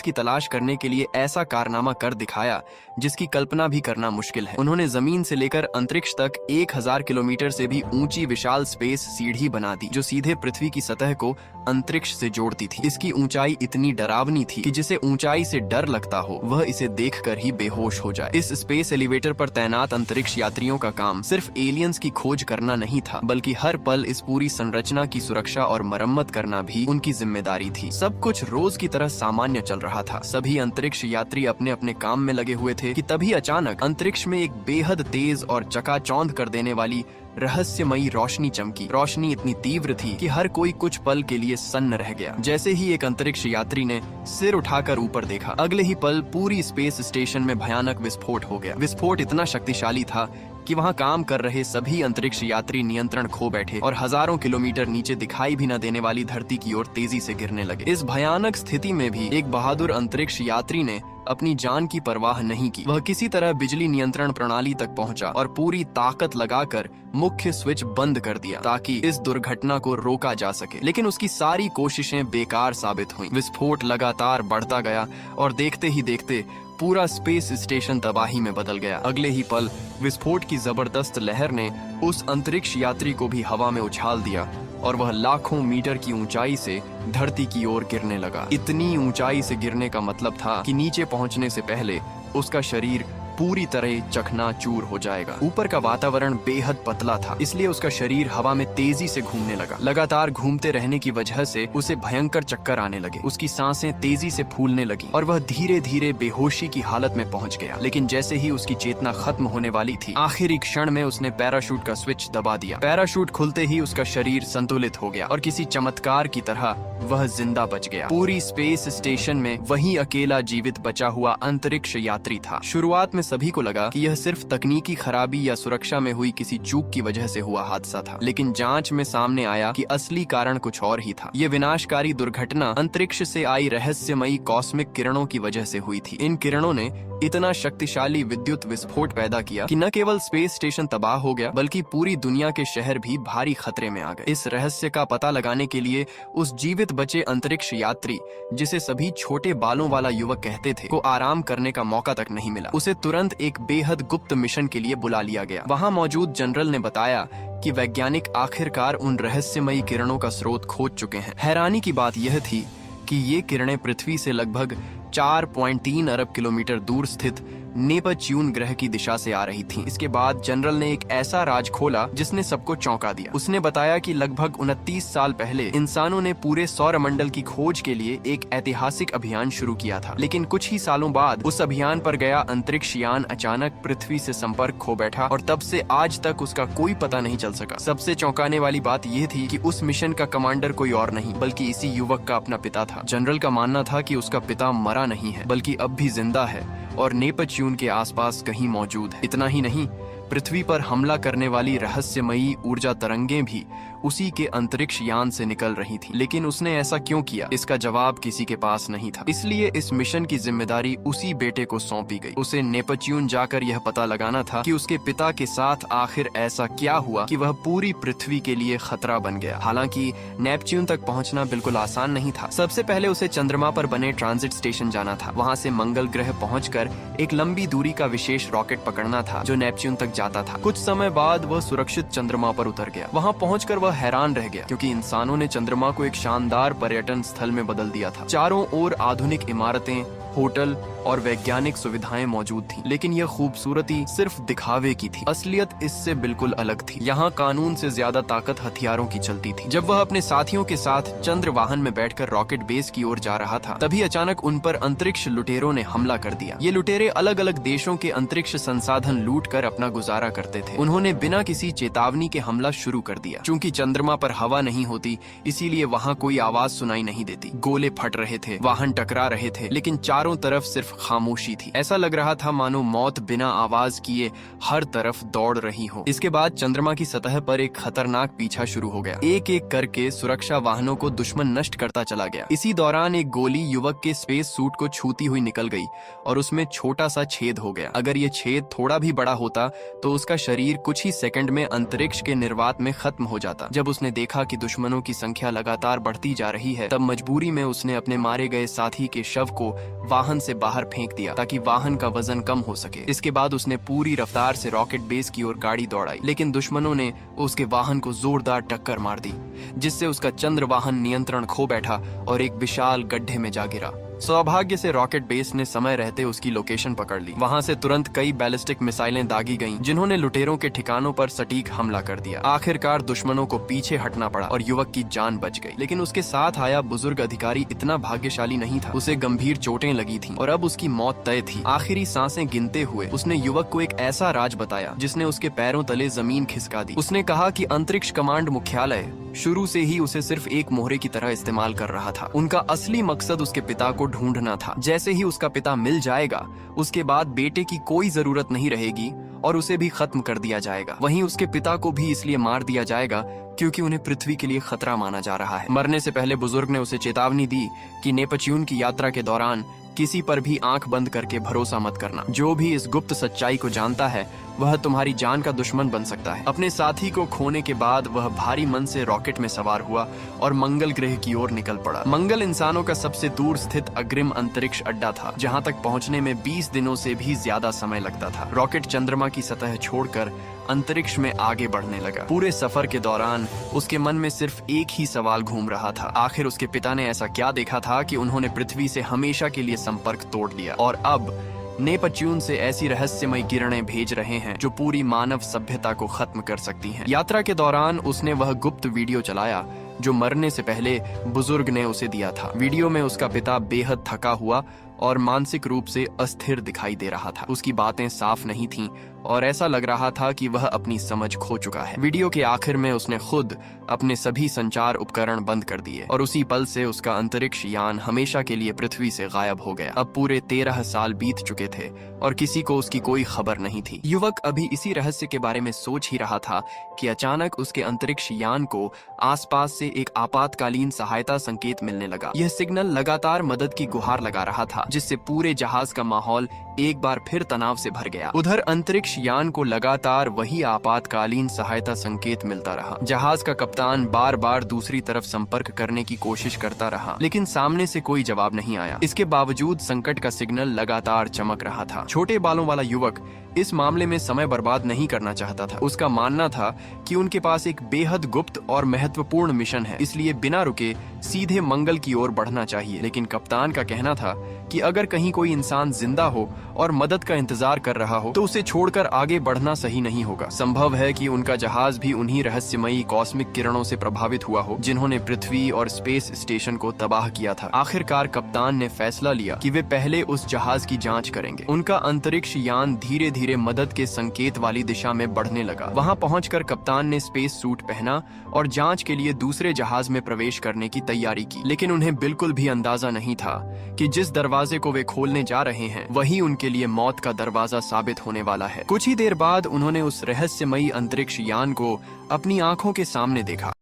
की तलाश करने के लिए ऐसा कारनामा कर दिखाया जिसकी कल्पना भी करना मुश्किल है। उन्होंने जमीन से लेकर अंतरिक्ष तक 1000 किलोमीटर से भी ऊंची विशाल स्पेस सीढ़ी बना दी जो सीधे पृथ्वी की सतह को अंतरिक्ष से जोड़ती थी। इसकी ऊंचाई इतनी डरावनी थी कि जिसे ऊंचाई से डर लगता हो वह इसे देखकर ही बेहोश हो जाए। इस स्पेस एलिवेटर पर तैनात अंतरिक्ष यात्रियों का काम सिर्फ एलियंस की खोज करना नहीं था, बल्कि हर पल इस पूरी संरचना की सुरक्षा और मरम्मत करना भी उनकी जिम्मेदारी थी। सब कुछ रोज की तरह सामान्य चल रहा था। सभी अंतरिक्ष यात्री अपने अपने काम में लगे हुए थे कि तभी अचानक अंतरिक्ष में एक बेहद तेज और चकाचौंध कर देने वाली रहस्यमयी रोशनी चमकी। रोशनी इतनी तीव्र थी कि हर कोई कुछ पल के लिए सन्न रह गया। जैसे ही एक अंतरिक्ष यात्री ने सिर उठाकर ऊपर देखा, अगले ही पल पूरी स्पेस स्टेशन में भयानक विस्फोट हो गया। विस्फोट इतना शक्तिशाली था कि वहां काम कर रहे सभी अंतरिक्ष यात्री नियंत्रण खो बैठे और हजारों किलोमीटर नीचे दिखाई भी न देने वाली धरती की ओर तेजी से गिरने लगे। इस भयानक स्थिति में भी एक बहादुर अंतरिक्ष यात्री ने अपनी जान की परवाह नहीं की। वह किसी तरह बिजली नियंत्रण प्रणाली तक पहुंचा और पूरी ताकत लगाकर मुख्य स्विच बंद कर दिया ताकि इस दुर्घटना को रोका जा सके। लेकिन उसकी सारी कोशिशें बेकार साबित हुईं। विस्फोट लगातार बढ़ता गया और देखते ही देखते पूरा स्पेस स्टेशन तबाही में बदल गया। अगले ही पल विस्फोट की जबरदस्त लहर ने उस अंतरिक्ष यात्री को भी हवा में उछाल दिया और वह लाखों मीटर की ऊंचाई से धरती की ओर गिरने लगा। इतनी ऊंचाई से गिरने का मतलब था कि नीचे पहुंचने से पहले उसका शरीर पूरी तरह चकनाचूर हो जाएगा। ऊपर का वातावरण बेहद पतला था, इसलिए उसका शरीर हवा में तेजी से घूमने लगा। लगातार घूमते रहने की वजह से उसे भयंकर चक्कर आने लगे। उसकी सांसें तेजी से फूलने लगी और वह धीरे धीरे बेहोशी की हालत में पहुंच गया। लेकिन जैसे ही उसकी चेतना खत्म होने वाली थी, आखिरी क्षण में उसने पैराशूट का स्विच दबा दिया। पैराशूट खुलते ही उसका शरीर संतुलित हो गया और किसी चमत्कार की तरह वह जिंदा बच गया। पूरी स्पेस स्टेशन में वही अकेला जीवित बचा हुआ अंतरिक्ष यात्री था। शुरुआत में सभी को लगा कि यह सिर्फ तकनीकी खराबी या सुरक्षा में हुई किसी चूक की वजह से हुआ हादसा था, लेकिन जांच में सामने आया कि असली कारण कुछ और ही था। यह विनाशकारी दुर्घटना अंतरिक्ष से आई रहस्यमयी कॉस्मिक किरणों की वजह से हुई थी। इन किरणों ने इतना शक्तिशाली विद्युत विस्फोट पैदा किया कि न केवल स्पेस स्टेशन तबाह हो गया, बल्कि पूरी दुनिया के शहर भी भारी खतरे में आ गए। इस रहस्य का पता लगाने के लिए उस जीवित बचे अंतरिक्ष यात्री, जिसे सभी छोटे बालों वाला युवक कहते थे, को आराम करने का मौका तक नहीं मिला। उसे तुरंत एक बेहद गुप्त मिशन के लिए बुला लिया गया। वहां मौजूद जनरल ने बताया कि वैज्ञानिक आखिरकार उन रहस्यमयी किरणों का स्रोत खोज चुके हैं। हैरानी की बात यह थी कि ये किरणें पृथ्वी से लगभग 4.3 अरब किलोमीटर दूर स्थित नेपच्यून ग्रह की दिशा से आ रही थीं। इसके बाद जनरल ने एक ऐसा राज खोला जिसने सबको चौंका दिया। उसने बताया कि लगभग 29 साल पहले इंसानों ने पूरे सौरमंडल की खोज के लिए एक ऐतिहासिक अभियान शुरू किया था, लेकिन कुछ ही सालों बाद उस अभियान पर गया अंतरिक्ष यान अचानक पृथ्वी से संपर्क खो बैठा और तब से आज तक उसका कोई पता नहीं चल सका। सबसे चौंकाने वाली बात यह थी कि उस मिशन का कमांडर कोई और नहीं बल्कि इसी युवक का अपना पिता था। जनरल का मानना था कि उसका पिता मरा नहीं है, बल्कि अब भी जिंदा है और नेपच्यून के आसपास कहीं मौजूद है। इतना ही नहीं, पृथ्वी पर हमला करने वाली रहस्यमयी ऊर्जा तरंगें भी उसी के अंतरिक्ष यान से निकल रही थी। लेकिन उसने ऐसा क्यों किया, इसका जवाब किसी के पास नहीं था। इसलिए इस मिशन की जिम्मेदारी उसी बेटे को सौंपी गई। उसे नेपच्यून जाकर यह पता लगाना था कि उसके पिता के साथ आखिर ऐसा क्या हुआ कि वह पूरी पृथ्वी के लिए खतरा बन गया। हालांकि नेपच्यून तक पहुंचना बिल्कुल आसान नहीं था। सबसे पहले उसे चंद्रमा पर बने ट्रांजिट स्टेशन जाना था। वहां से मंगल ग्रह पहुंचकर एक लंबी दूरी का विशेष रॉकेट पकड़ना था जो नेपच्यून तक जाता था। कुछ समय बाद वह सुरक्षित चंद्रमा पर उतर गया। वहां पहुंचकर वह हैरान रह गया क्योंकि इंसानों ने चंद्रमा को एक शानदार पर्यटन स्थल में बदल दिया था। चारों ओर आधुनिक इमारतें, होटल और वैज्ञानिक सुविधाएं मौजूद थीं, लेकिन यह खूबसूरती सिर्फ दिखावे की थी। असलियत इससे बिल्कुल अलग थी। यहाँ कानून से ज्यादा ताकत हथियारों की चलती थी। जब वह अपने साथियों के साथ चंद्र वाहन में बैठकर रॉकेट बेस की ओर जा रहा था, तभी अचानक उन पर अंतरिक्ष लुटेरों ने हमला कर दिया। ये लुटेरे अलग अलग देशों के अंतरिक्ष संसाधन लूट कर अपना गुजारा करते थे। उन्होंने बिना किसी चेतावनी के हमला शुरू कर दिया। चूंकि चंद्रमा पर हवा नहीं होती, इसीलिए वहाँ कोई आवाज सुनाई नहीं देती। गोले फट रहे थे, वाहन टकरा रहे थे, लेकिन चारों तरफ सिर्फ सिर्फ खामोशी थी। ऐसा लग रहा था मानो मौत बिना आवाज किए हर तरफ दौड़ रही हो। इसके बाद चंद्रमा की सतह पर एक खतरनाक पीछा शुरू हो गया। एक एक करके सुरक्षा वाहनों को दुश्मन नष्ट करता चला गया। इसी दौरान एक गोली युवक के स्पेस सूट को छूती हुई निकल गई और उसमें छोटा सा छेद हो गया। अगर ये छेद थोड़ा भी बड़ा होता तो उसका शरीर कुछ ही सेकंड में अंतरिक्ष के निर्वात में खत्म हो जाता। जब उसने देखा कि दुश्मनों की संख्या लगातार बढ़ती जा रही है, तब मजबूरी में उसने अपने मारे गए साथी के शव को वाहन से बाहर फेंक दिया ताकि वाहन का वजन कम हो सके। इसके बाद उसने पूरी रफ्तार से रॉकेट बेस की ओर गाड़ी दौड़ाई, लेकिन दुश्मनों ने उसके वाहन को जोरदार टक्कर मार दी, जिससे उसका चंद्र वाहन नियंत्रण खो बैठा और एक विशाल गड्ढे में जा गिरा। सौभाग्य से रॉकेट बेस ने समय रहते उसकी लोकेशन पकड़ ली। वहां से तुरंत कई बैलिस्टिक मिसाइलें दागी गईं, जिन्होंने लुटेरों के ठिकानों पर सटीक हमला कर दिया। आखिरकार दुश्मनों को पीछे हटना पड़ा और युवक की जान बच गई। लेकिन उसके साथ आया बुजुर्ग अधिकारी इतना भाग्यशाली नहीं था। उसे गंभीर चोटें लगी थीं और अब उसकी मौत तय थी। आखिरी सांसें गिनते हुए उसने युवक को एक ऐसा राज बताया जिसने उसके पैरों तले जमीन खिसका दी। उसने कहा कि अंतरिक्ष कमांड मुख्यालय शुरू से ही उसे सिर्फ एक मोहरे की तरह इस्तेमाल कर रहा था। उनका असली मकसद उसके पिता को ढूंढना था। जैसे ही उसका पिता मिल जाएगा, उसके बाद बेटे की कोई जरूरत नहीं रहेगी और उसे भी खत्म कर दिया जाएगा। वहीं उसके पिता को भी इसलिए मार दिया जाएगा क्योंकि उन्हें पृथ्वी के लिए खतरा माना जा रहा है। मरने से पहले बुजुर्ग ने उसे चेतावनी दी कि नेपच्यून की यात्रा के दौरान किसी पर भी आंख बंद करके भरोसा मत करना। जो भी इस गुप्त सच्चाई को जानता है वह तुम्हारी जान का दुश्मन बन सकता है। अपने साथी को खोने के बाद वह भारी मन से रॉकेट में सवार हुआ और मंगल ग्रह की ओर निकल पड़ा। मंगल इंसानों का सबसे दूर स्थित अग्रिम अंतरिक्ष अड्डा था, जहां तक पहुंचने में 20 दिनों से भी ज्यादा समय लगता था। रॉकेट चंद्रमा की सतह छोड़कर अंतरिक्ष में आगे बढ़ने लगा। पूरे सफर के दौरान उसके मन में सिर्फ एक ही सवाल घूम रहा था। आखिर उसके पिता ने ऐसा क्या देखा था कि उन्होंने पृथ्वी से हमेशा के लिए संपर्क तोड़ दिया और अब नेपच्यून से ऐसी रहस्यमय किरणें भेज रहे हैं जो पूरी मानव सभ्यता को खत्म कर सकती हैं। यात्रा के दौरान उसने वह गुप्त वीडियो चलाया जो मरने से पहले बुजुर्ग ने उसे दिया था। वीडियो में उसका पिता बेहद थका हुआ और मानसिक रूप से अस्थिर दिखाई दे रहा था। उसकी बातें साफ नहीं थीं और ऐसा लग रहा था कि वह अपनी समझ खो चुका है। वीडियो के आखिर में उसने खुद अपने सभी संचार उपकरण बंद कर दिए और उसी पल से उसका अंतरिक्ष यान हमेशा के लिए पृथ्वी से गायब हो गया। अब पूरे 13 साल बीत चुके थे और किसी को उसकी कोई खबर नहीं थी। युवक अभी इसी रहस्य के बारे में सोच ही रहा था कि अचानक उसके अंतरिक्ष यान को आसपास से एक आपातकालीन सहायता संकेत मिलने लगा। यह सिग्नल लगातार मदद की गुहार लगा रहा था, जिससे पूरे जहाज का माहौल एक बार फिर तनाव से भर गया। उधर अंतरिक्ष यान को लगातार वही आपातकालीन सहायता संकेत मिलता रहा। जहाज का कप्तान बार बार दूसरी तरफ संपर्क करने की कोशिश करता रहा, लेकिन सामने से कोई जवाब नहीं आया। इसके बावजूद संकट का सिग्नल लगातार चमक रहा था। छोटे बालों वाला युवक इस मामले में समय बर्बाद नहीं करना चाहता था। उसका मानना था कि उनके पास एक बेहद गुप्त और महत्वपूर्ण मिशन है, इसलिए बिना रुके सीधे मंगल की ओर बढ़ना चाहिए। लेकिन कप्तान का कहना था कि अगर कहीं कोई इंसान जिंदा हो और मदद का इंतजार कर रहा हो तो उसे छोड़कर आगे बढ़ना सही नहीं होगा। संभव है कि उनका जहाज भी उन्हीं रहस्यमयी कॉस्मिक किरणों से प्रभावित हुआ हो जिन्होंने पृथ्वी और स्पेस स्टेशन को तबाह किया था। आखिरकार कप्तान ने फैसला लिया कि वे पहले उस जहाज की जांच करेंगे। उनका अंतरिक्ष यान धीरे धीरे मदद के संकेत वाली दिशा में बढ़ने लगा। वहां पहुंचकर कप्तान ने स्पेस सूट पहना और जांच के लिए दूसरे जहाज में प्रवेश करने की तैयारी की। लेकिन उन्हें बिल्कुल भी अंदाजा नहीं था कि जिस दरवाजे को वे खोलने जा रहे हैं वही उनके लिए मौत का दरवाजा साबित होने वाला है। कुछ ही देर बाद उन्होंने उस रहस्यमयी अंतरिक्ष यान को अपनी आंखों के सामने देखा।